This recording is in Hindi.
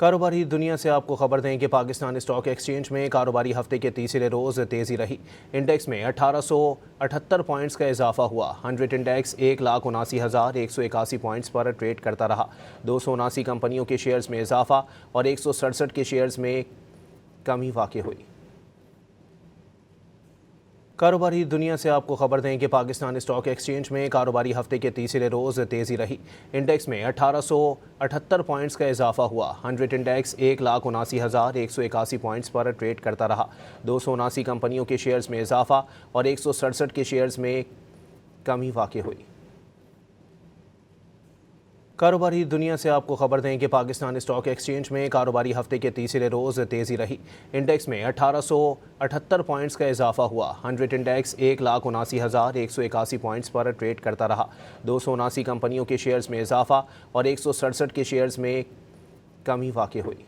कारोबारी दुनिया से आपको खबर दें कि पाकिस्तान स्टॉक एक्सचेंज में कारोबारी हफ्ते के तीसरे रोज़ तेज़ी रही। इंडेक्स में 1878 पॉइंट्स का इजाफा हुआ। 100 इंडेक्स 1,79,181 पॉइंट्स पर ट्रेड करता रहा। 279 कंपनियों के शेयर्स में इजाफा और 167 के शेयर्स में कमी वाक़ई हुई। कारोबारी दुनिया से आपको खबर दें कि पाकिस्तान स्टॉक एक्सचेंज में कारोबारी हफ्ते के तीसरे रोज़ तेज़ी रही। इंडेक्स में 1878 पॉइंट्स का इजाफा हुआ। 100 इंडेक्स 1,79,181 पॉइंट्स पर ट्रेड करता रहा। 279 कंपनियों के शेयर्स में इजाफा और 167 के शेयर्स में कमी वाक़ई हुई। कारोबारी दुनिया से आपको खबर दें कि पाकिस्तान स्टॉक एक्सचेंज में कारोबारी हफ्ते के तीसरे रोज़ तेज़ी रही। इंडेक्स में 1878 पॉइंट्स का इजाफा हुआ। 100 इंडेक्स 1,79,181 पॉइंट्स पर ट्रेड करता रहा। 279 कंपनियों के शेयर्स में इजाफा और 167 के शेयर्स में कमी वाक़ई हुई।